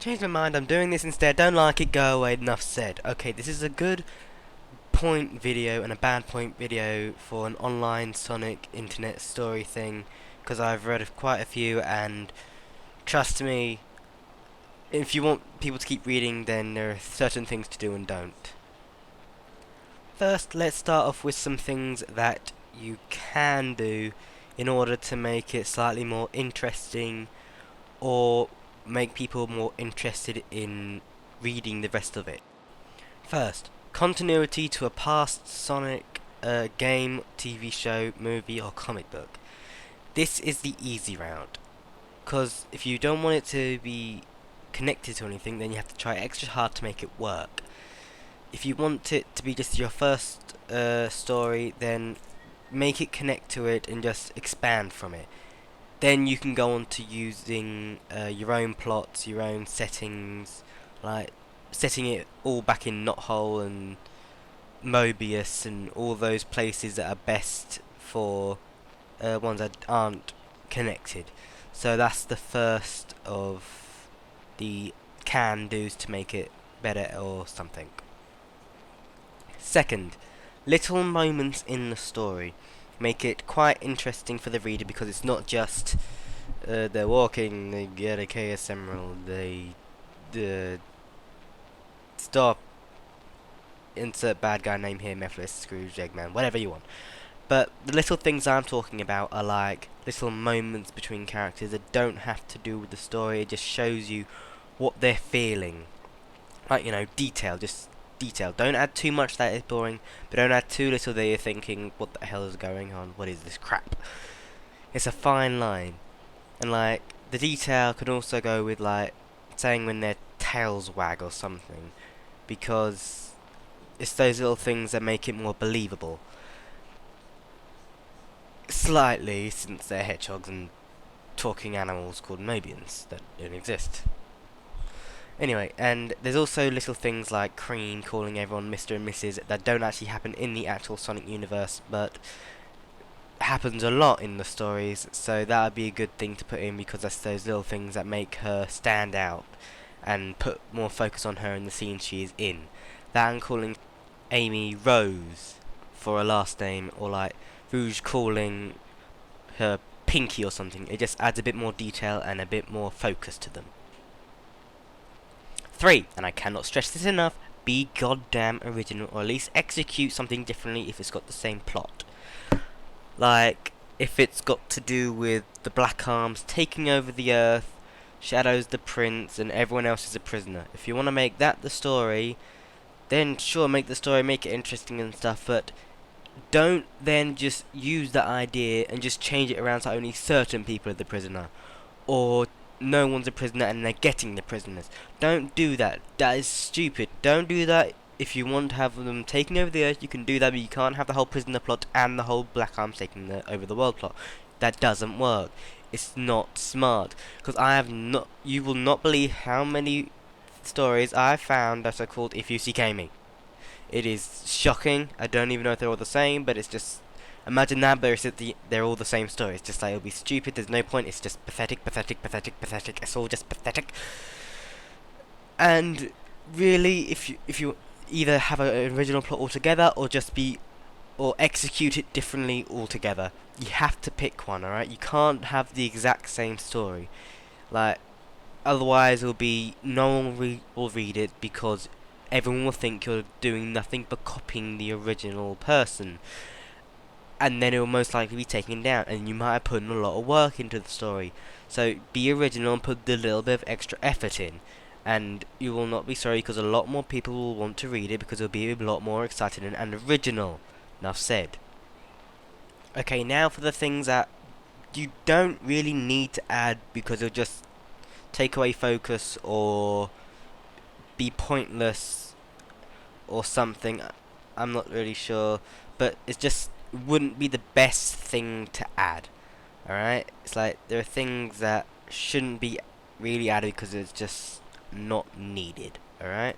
Change my mind, I'm doing this instead. Don't like it, go away, enough said. Okay, this is a good point video and a bad point video for an online Sonic internet story thing, because I've read of quite a few, and trust me, if you want people to keep reading, then there are certain things to do and don't. First, let's start off with some things that you can do in order to make it slightly more interesting or make people more interested in reading the rest of it. First, continuity to a past Sonic game, TV show, movie, or comic book. This is the easy route, because if you don't want it to be connected to anything, then you have to try extra hard to make it work. If you want it to be just your first story, then make it connect to it and just expand from it. Then you can go on to using your own plots, your own settings, like setting it all back in Knothole and Mobius and all those places that are best for ones that aren't connected. So that's the first of the can-dos to make it better or something. Second, little moments in the story make it quite interesting for the reader, because it's not just they're walking, they get a Chaos Emerald, they stop, insert bad guy name here, Mephiles, Scrooge, Eggman, whatever you want. But the little things I'm talking about are like little moments between characters that don't have to do with the story. It just shows you what they're feeling. Like, detail, just detail. Don't add too much that is boring, but don't add too little that you're thinking, what the hell is going on? What is this crap? It's a fine line. And like, the detail could also go with like saying when their tails wag or something, because it's those little things that make it more believable. Slightly, since they're hedgehogs and talking animals called Mobians that don't exist. Anyway, and there's also little things like Cream calling everyone Mr. and Mrs. that don't actually happen in the actual Sonic universe, but happens a lot in the stories, so that would be a good thing to put in, because that's those little things that make her stand out and put more focus on her in the scene she is in. That and calling Amy Rose for a last name, or like Rouge calling her Pinky or something. It just adds a bit more detail and a bit more focus to them. 3, and I cannot stress this enough, be goddamn original, or at least execute something differently if it's got the same plot. Like, if it's got to do with the Black Arms taking over the Earth, Shadow's the prince, and everyone else is a prisoner. If you want to make that the story, then sure, make the story, make it interesting and stuff, but don't then just use that idea and just change it around so only certain people are the prisoner, or no one's a prisoner and they're getting the prisoners. Don't do that. That is stupid. Don't do that. If you want to have them taking over the Earth, you can do that, but you can't have the whole prisoner plot and the whole Black Arms taking over the world plot. That doesn't work. It's not smart. Because you will not believe how many stories I've found that are called If You See Me. It is shocking. I don't even know if they're all the same, but it's just, imagine that, but they're all the same story. It's just like, it'll be stupid, there's no point, it's just pathetic, pathetic, pathetic, pathetic. It's all just pathetic. And really, if you either have an original plot altogether, or execute it differently altogether, you have to pick one, alright? You can't have the exact same story. Like, otherwise no one will read it, because everyone will think you're doing nothing but copying the original person. And then it will most likely be taken down, and you might have put in a lot of work into the story. So be original and put the little bit of extra effort in, and you will not be sorry, because a lot more people will want to read it, because it'll be a lot more exciting and original. Enough said. Okay, now for the things that you don't really need to add, because it'll just take away focus or be pointless or something. I'm not really sure, but it's just wouldn't be the best thing to add. Alright? It's like there are things that shouldn't be really added because it's just not needed. Alright?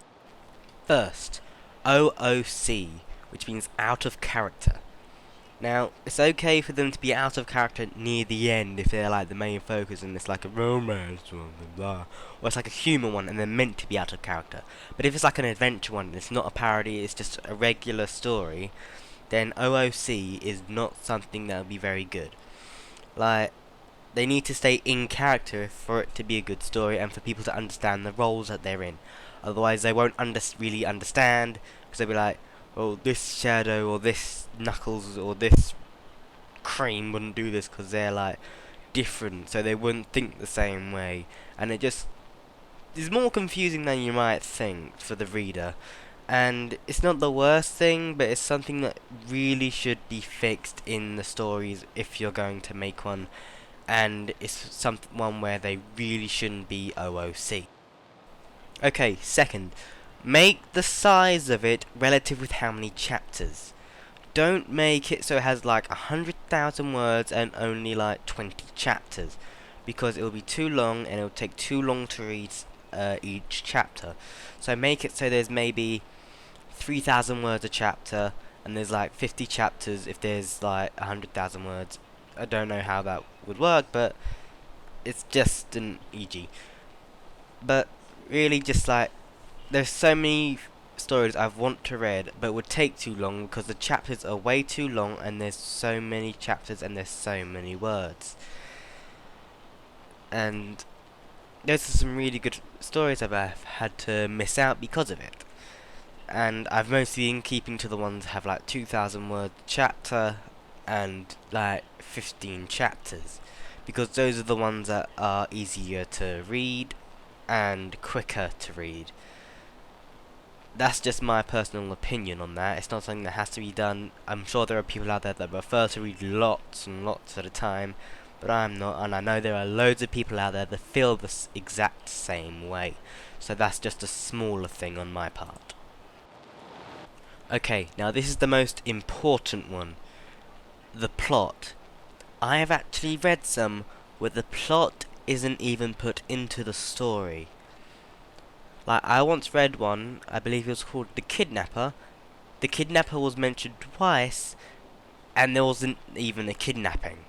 First, OOC, which means out of character. Now, it's okay for them to be out of character near the end if they're like the main focus and it's like a romance one, blah, or it's like a human one and they're meant to be out of character. But if it's like an adventure one and it's not a parody, it's just a regular story, then OOC is not something that will be very good. Like, they need to stay in character for it to be a good story and for people to understand the roles that they're in. Otherwise, they won't really understand, because they'll be like, well, this Shadow or this Knuckles or this Cream wouldn't do this because they're like different, so they wouldn't think the same way, and it just is more confusing than you might think for the reader. And it's not the worst thing, but it's something that really should be fixed in the stories if you're going to make one, and it's one where they really shouldn't be OOC. Okay, second, make the size of it relative with how many chapters. Don't make it so it has like 100,000 words and only like 20 chapters, because it will be too long and it will take too long to read each chapter. So make it so there's maybe 3,000 words a chapter, and there's like 50 chapters if there's like 100,000 words. I don't know how that would work, but it's just an EG. But really, just like, there's so many stories I want to read, but it would take too long because the chapters are way too long, and there's so many chapters and there's so many words. And those are some really good stories that I've had to miss out because of it. And I've mostly been keeping to the ones that have like 2,000 word chapter and like 15 chapters, because those are the ones that are easier to read and quicker to read. That's just my personal opinion on that. It's not something that has to be done. I'm sure there are people out there that prefer to read lots and lots at a time, but I'm not, and I know there are loads of people out there that feel the exact same way. So that's just a smaller thing on my part. Okay, now this is the most important one. The plot. I have actually read some where the plot isn't even put into the story. Like, I once read one, I believe it was called The Kidnapper. The kidnapper was mentioned twice, and there wasn't even a kidnapping,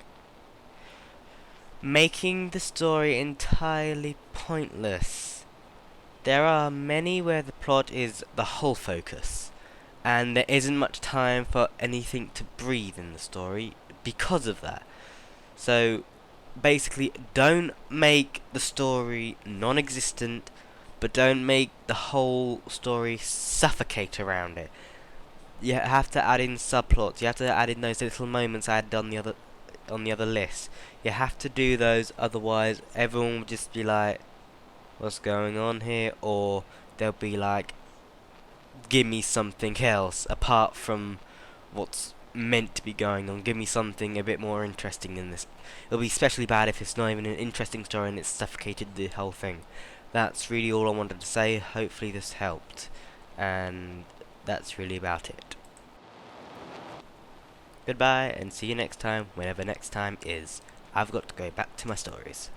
making the story entirely pointless. There are many where the plot is the whole focus, and there isn't much time for anything to breathe in the story because of that. So, basically, don't make the story non-existent, but don't make the whole story suffocate around it. You have to add in subplots. You have to add in those little moments I had on the other list. You have to do those, otherwise everyone will just be like, "What's going on here?" Or they'll be like, "Give me something else apart from what's meant to be going on. Give me something a bit more interesting than this." It'll be especially bad if it's not even an interesting story and it's suffocated the whole thing. That's really all I wanted to say. Hopefully this helped, and that's really about it. Goodbye, and see you next time, whenever next time is. I've got to go back to my stories.